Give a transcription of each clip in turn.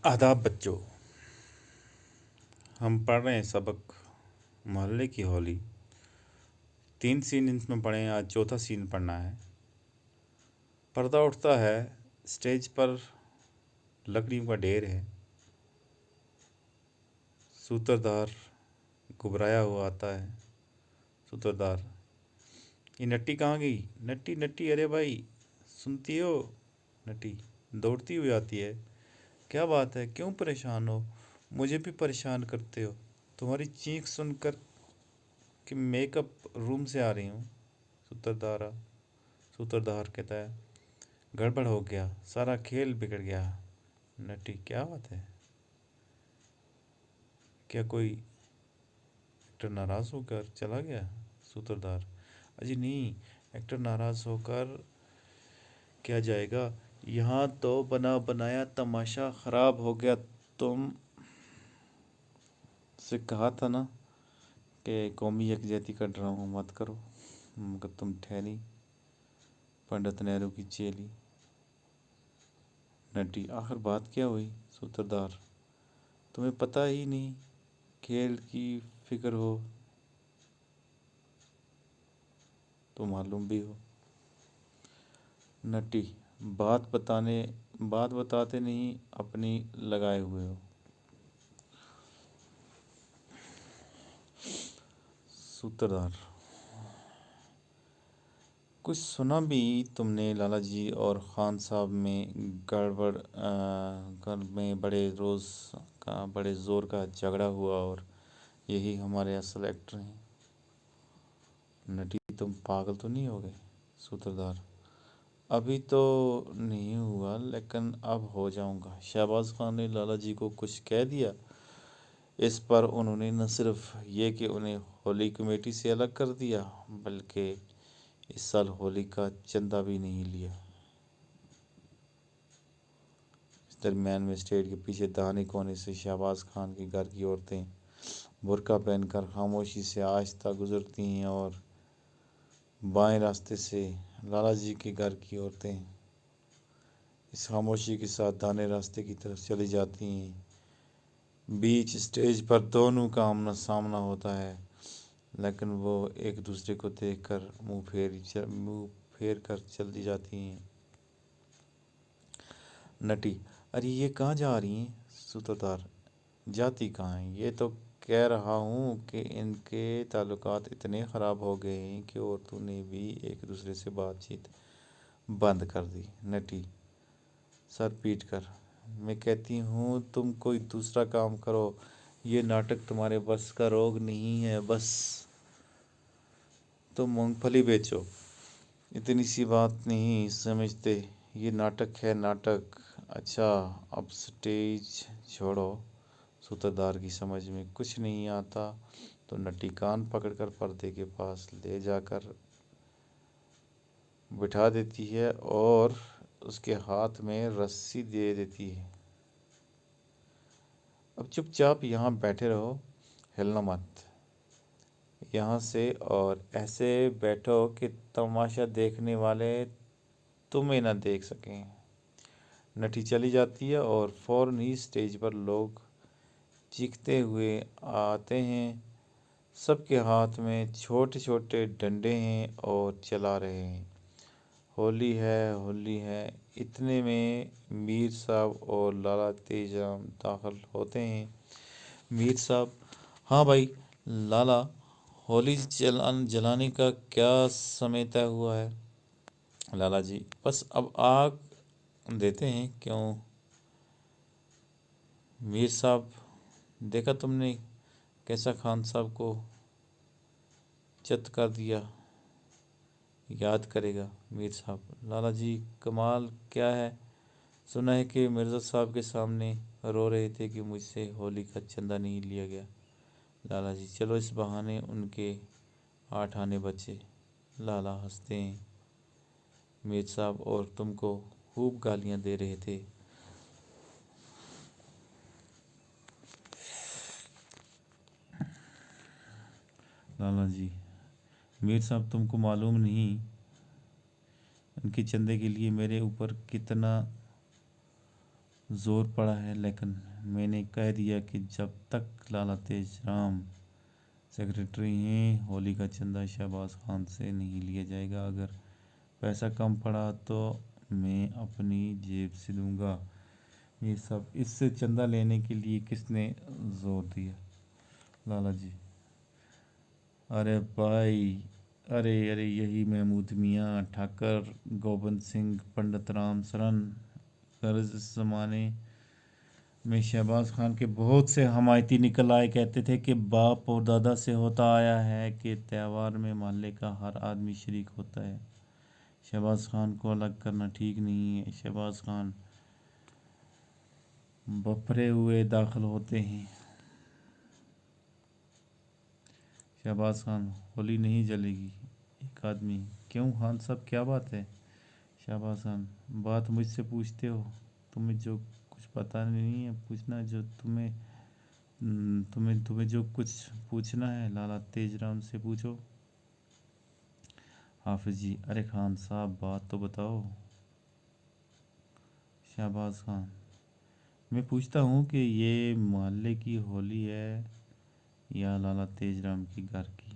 आदाब बच्चों। हम पढ़ रहे हैं सबक मोहल्ले की होली। 3 सीन इसमें पढ़े हैं, आज चौथा सीन पढ़ना है। पर्दा उठता है, स्टेज पर लकड़ियों का ढेर है। सूत्रधार घुबराया हुआ आता है। सूत्रधार, ये नट्टी कहाँ गई? नट्टी नट्टी, अरे भाई सुनती हो? नट्टी दौड़ती हुई आती है। क्या बात है, क्यों परेशान हो? मुझे भी परेशान करते हो। तुम्हारी चीख सुनकर कि मेकअप रूम से आ रही हूँ। सूत्रधार कहता है, गड़बड़ हो गया, सारा खेल बिगड़ गया। नटी, क्या बात है? क्या कोई एक्टर नाराज होकर चला गया? सूत्रधार, अजी नहीं, एक्टर नाराज होकर क्या जाएगा, यहाँ तो बना बनाया तमाशा खराब हो गया। तुम से कहा था ना कि कौमी यकजहती का ड्रामा मत करो, मगर तुम ठहरी पंडित नेहरू की चेली। नटी, आखिर बात क्या हुई? सूत्रधार, तुम्हें पता ही नहीं, खेल की फिक्र हो तो मालूम भी हो। नटी, बात बताते नहीं, अपनी लगाए हुए हो। सूत्रधार, कुछ सुना भी तुमने लाला जी और खान साहब में घर में बड़े ज़ोर का झगड़ा हुआ और यही हमारे असल एक्टर हैं। नटी, तुम पागल तो नहीं हो गए? सूत्रधार, अभी तो नहीं हुआ, लेकिन अब हो जाऊंगा। शहबाज खान ने लाला जी को कुछ कह दिया। इस पर उन्होंने न सिर्फ ये कि उन्हें होली कमेटी से अलग कर दिया, बल्कि इस साल होली का चंदा भी नहीं लिया। इस दरमियान में स्टेज के पीछे दाहिने कोने से शहबाज खान के घर की औरतें बुर्का पहनकर खामोशी से आहिस्ता गुजरती हैं और बाएं रास्ते से लाला जी के घर की औरतें इस खामोशी के साथ दाहिने रास्ते की तरफ चली जाती हैं। बीच स्टेज पर दोनों का आमना सामना होता है, लेकिन वो एक दूसरे को देखकर मुंह फेर कर चली जाती हैं। नटी, अरे ये कहाँ जा रही हैं? सूत्रधार, जाती कहाँ है, ये तो कह रहा हूँ कि इनके ताल्लुकात इतने ख़राब हो गए हैं कि औरतों ने भी एक दूसरे से बातचीत बंद कर दी। नटी, सर पीट कर, मैं कहती हूँ तुम कोई दूसरा काम करो, ये नाटक तुम्हारे बस का रोग नहीं है। बस तुम मूंगफली बेचो, इतनी सी बात नहीं समझते? ये नाटक है, नाटक। अच्छा, अब स्टेज छोड़ो। सूत्रधार की समझ में कुछ नहीं आता तो नटी कान पकड़कर पर्दे के पास ले जाकर बिठा देती है और उसके हाथ में रस्सी दे देती है। अब चुपचाप यहाँ बैठे रहो, हिलना मत यहाँ से, और ऐसे बैठो कि तमाशा देखने वाले तुम्हें ना देख सकें। नटी चली जाती है और फौरन ही स्टेज पर लोग चीखते हुए आते हैं। सबके हाथ में छोटे छोटे डंडे हैं और चला रहे हैं, होली है होली है। इतने में मीर साहब और लाला तेजाब दाखिल होते हैं। मीर साहब, हाँ भाई लाला, होली जलाने का क्या समय तय हुआ है? लाला जी, बस अब आग देते हैं। क्यों? मीर साहब, देखा तुमने कैसा खान साहब को चत कर दिया? याद करेगा मीर साहब। लाला जी, कमाल क्या है? सुना है कि मिर्ज़ा साहब के सामने रो रहे थे कि मुझसे होली का चंदा नहीं लिया गया। लाला जी, चलो इस बहाने उनके 8 आने बचे। लाला हंसते हैं। मीर साहब, और तुमको खूब गालियां दे रहे थे। लाला जी, मीर साहब तुमको मालूम नहीं उनके चंदे के लिए मेरे ऊपर कितना زور پڑا ہے، لیکن میں نے کہہ دیا کہ جب تک لالا تیج رام سیکرٹری ہیں ہولی کا چندہ شہباز خان سے نہیں لیا جائے گا۔ اگر پیسہ کم پڑا تو میں اپنی جیب سے دوں گا۔ یہ سب اس سے چندہ لینے کے لیے کس نے زور دیا؟ لالا جی۔ ارے بھائی، ارے یہی محمود میاں، ٹھاکر گوبند سنگھ، پنڈت رام سرن۔ غرض اس زمانے میں شہباز خان کے بہت سے حمایتی نکل آئے، کہتے تھے کہ باپ اور دادا سے ہوتا آیا ہے کہ تہوار میں محلے کا ہر آدمی شریک ہوتا ہے، شہباز خان کو الگ کرنا ٹھیک نہیں ہے۔ شہباز خان بپھرے ہوئے داخل ہوتے ہیں۔ شہباز خان: ہولی نہیں جلے گی۔ ایک آدمی: کیوں خان صاحب، کیا بات ہے؟ شہباز خان: بات مجھ سے پوچھتے ہو؟ تمہیں جو کچھ پتہ نہیں ہے پوچھنا، جو تمہیں جو کچھ پوچھنا ہے لالا تیج رام سے پوچھو۔ حافظ جی: ارے خان صاحب، بات تو بتاؤ۔ شہباز خان: میں پوچھتا ہوں کہ یہ محلے کی ہولی ہے یا لالا تیج رام کے گھر کی؟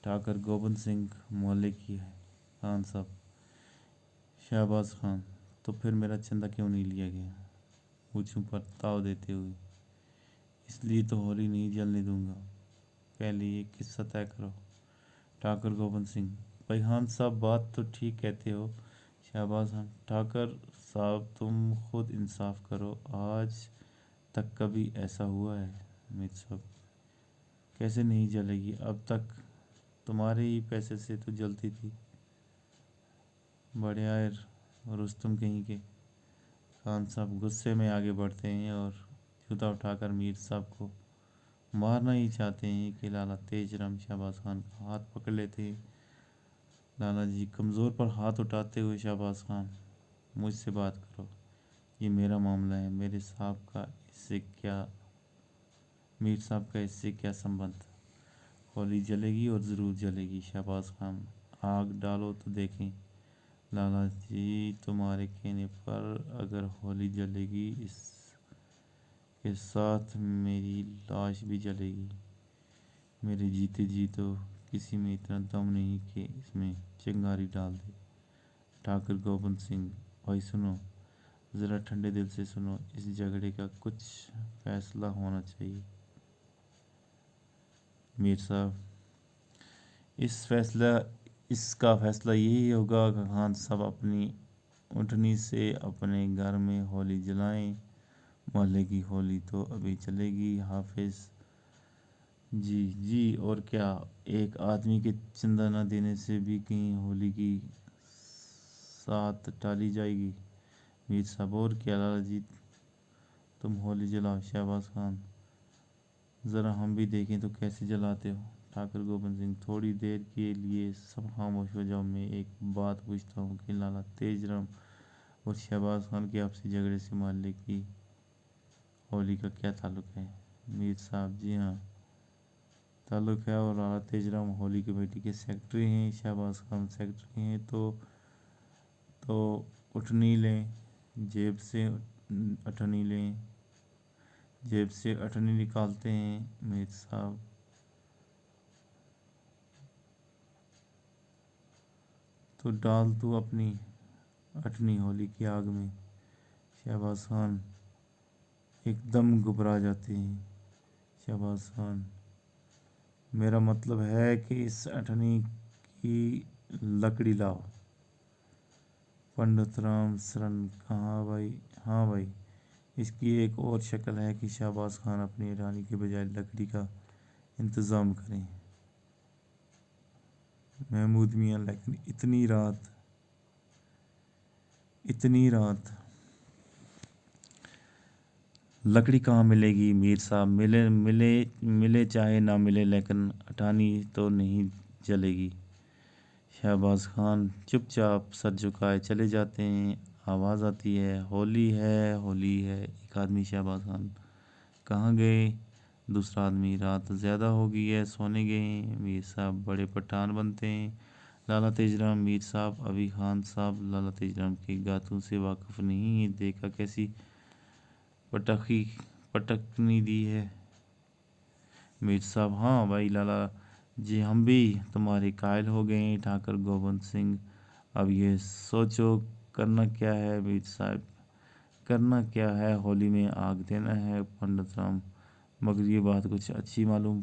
ٹھاکر گوبند سنگھ: محلے کی ہے خان صاحب۔ شہباز خان: تو پھر میرا چندہ کیوں نہیں لیا گیا؟ مونچھوں پر تاؤ دیتے ہوئے: اس لیے تو ہولی نہیں جلنے دوں گا، پہلے یہ قصہ طے کرو۔ ٹھاکر گوبند سنگھ: بھائی خان صاحب، بات تو ٹھیک کہتے ہو۔ شہباز خان: ٹھاکر صاحب تم خود انصاف کرو، آج تک کبھی ایسا ہوا ہے؟ میر صاحب: کیسے نہیں جلے گی، اب تک تمہارے ہی پیسے سے تو جلتی تھی۔ بڑے آئر رستم کہیں کے۔ خان صاحب غصے میں آگے بڑھتے ہیں اور جوتا اٹھا کر میر صاحب کو مارنا ہی چاہتے ہیں کہ لالا تیج رام شہباز خان کا ہاتھ پکڑ لیتے ہیں۔ لالا جی کمزور پر ہاتھ اٹھاتے ہوئے: شہباز خان، مجھ سے بات کرو، یہ میرا معاملہ ہے، میر صاحب کا اس سے کیا سمبندھ؟ ہولی جلے گی اور ضرور جلے گی۔ شہباز خان: آگ ڈالو تو دیکھیں۔ لالا جی تمہارے کہنے پر اگر ہولی جلے گی، اس کے ساتھ میری لاش بھی جلے گی۔ میرے جیتے جی تو کسی میں اتنا دم نہیں کہ اس میں چنگاری ڈال دے۔ ٹھاکر گوبند سنگھ: بھائی سنو، ذرا ٹھنڈے دل سے سنو، اس جھگڑے کا کچھ فیصلہ ہونا چاہیے۔ میر صاحب: اس کا فیصلہ یہی ہوگا کہ خان صاحب اپنی اٹھنی سے اپنے گھر میں ہولی جلائیں، محلے کی ہولی تو ابھی چلے گی۔ حافظ جی اور کیا، ایک آدمی کے چندہ نہ دینے سے بھی کہیں ہولی کی ساعت ٹالی جائے گی؟ میر صاحب: اور کیا لالا جی، تم ہولی جلاؤ۔ شہباز خان: ذرا ہم بھی دیکھیں تو کیسے جلاتے ہو۔ ٹھاکر گوبند سنگھ: تھوڑی دیر کے لیے سب خاموش ہو جاؤ، میں ایک بات پوچھتا ہوں کہ لالا تیج رام اور شہباز خان کے آپسی جھگڑے سے محلے کی ہولی کا کیا تعلق ہے؟ میر صاحب: جی ہاں تعلق ہے، اور لالا تیج رام ہولی کمیٹی کے سیکرٹری ہیں، شہباز خان سیکرٹری ہیں، تو اٹھنی لیں، جیب سے اٹھنی نکالتے ہیں۔ میر صاحب: تو ڈال تو اپنی اٹھنی ہولی کی آگ میں۔ شہباز خان ایک دم گھبرا جاتے ہیں۔ شہباز خان: میرا مطلب ہے کہ اس اٹھنی کی لکڑی لاؤ۔ پنڈت رام سرن: ہاں بھائی، اس کی ایک اور شکل ہے کہ شہباز خان اپنی اٹھنی کے بجائے لکڑی کا انتظام کریں۔ محمود میاں: لیکن اتنی رات لکڑی کہاں ملے گی؟ میر صاحب: ملے چاہے نہ ملے، لیکن اٹھنی تو نہیں جلے گی۔ شہباز خان چپ چاپ سر جھکائے چلے جاتے ہیں۔ آواز آتی ہے: ہولی ہے، ہولی ہے۔ ایک آدمی: شہباز خان کہاں گئے؟ دوسرا آدمی: رات زیادہ ہو گئی ہے، سونے گئے ہیں۔ میر صاحب بڑے پٹھان بنتے ہیں: लाला तेजराम मीर साहब अभी खान साहब लाला तेजराम के गातों से वाकिफ नहीं है, देखा कैसी पटकनी दी है। मीर साहब हाँ भाई लाला जी, हम भी तुम्हारे कायल हो गए हैं। ठाकर गोविंद सिंह अब ये सोचो करना क्या है। मीर साहब करना क्या है, होली में आग देना है। पंडित राम मगर ये बात कुछ अच्छी मालूम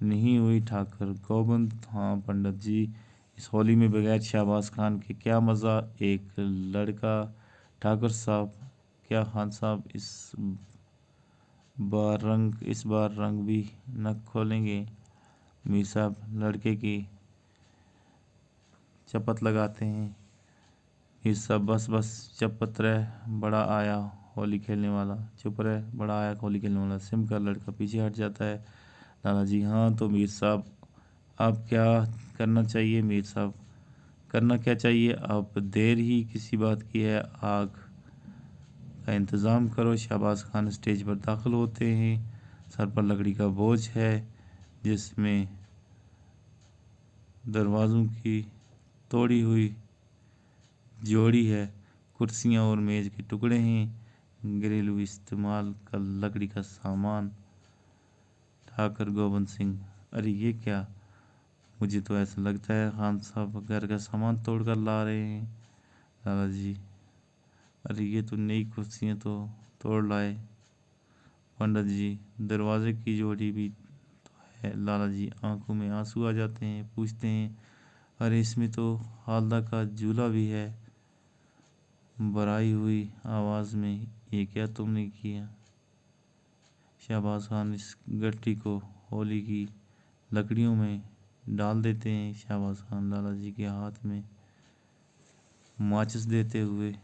नहीं हुई। ठाकर गोविंद हाँ पंडित जी, इस होली में बगैर शहबाज खान के क्या मज़ा। एक लड़का ठाकुर साहब क्या खान साहब इस बार रंग भी न खोलेंगे। मीर साहब लड़के की चपत लगाते हैं। मीर साहब बस बस चपत रह, बड़ा आया होली खेलने वाला। चुप रह, बड़ा आया होली खेलने वाला। सिम का लड़का पीछे हट जाता है। लाला जी हाँ तो मीर साहब अब क्या करना चाहिए। मीर साहब करना क्या चाहिए, अब देर ही किसी बात की है, आग का इंतज़ाम करो। शहबाज खान स्टेज पर दाखिल होते हैं। सर पर लकड़ी का बोझ है जिसमें दरवाज़ों की तोड़ी हुई जोड़ी है। कुर्सियाँ और मेज़ के टुकड़े हैं, घरेलू इस्तेमाल का लकड़ी का सामान। ठाकर गोविंद सिंह अरे ये क्या, मुझे तो ऐसा लगता है खान साहब घर का सामान तोड़ कर ला रहे हैं। लाला जी अरे ये तो नई कुर्सियाँ तो तोड़ लाए। पंडित जी दरवाजे की जोड़ी भी तो है। लाला जी आंखों में आंसू आ जाते हैं, पूछते हैं अरे इसमें तो हालदा का झूला भी है। बराई हुई आवाज़ में ये क्या तुमने किया। शहबाज खान इस गट्टी को होली की लकड़ियों में डाल देते हैं। शहबाज खान लाला जी के हाथ में माचिस देते हुए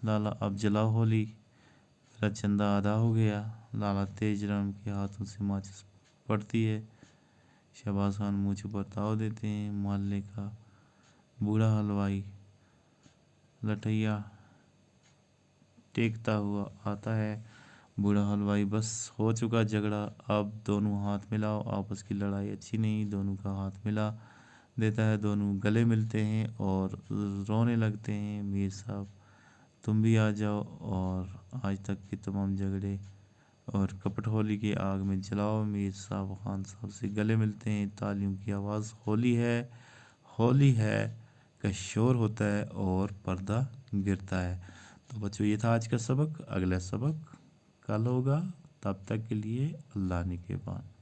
लाला अब जलाओ होली, मेरा चंदा आधा हो गया। लाला तेजराम के हाथों से माचिस पड़ती है। शहबाज खान मुँह छुपा ताव देते हैं। मोहल्ले का बूढ़ा हलवाई लठैया टेकता हुआ आता है। बूढ़ा हलवाई बस हो चुका झगड़ा, अब दोनों हाथ मिलाओ। आपस की लड़ाई अच्छी नहीं, दोनों का हाथ मिला देता है। दोनों गले मिलते हैं और रोने लगते हैं। मीर साहब तुम भी आ जाओ और आज तक के तमाम झगड़े और कपट होली की आग में जलाओ। मीर साहब खान साहब से गले मिलते हैं। तालियों की आवाज़ होली है का शोर होता है और पर्दा गिरता है। तो बच्चों ये था आज का सबक। अगला सबक कल होगा, तब तक के लिए अल्लाह ने के बाद।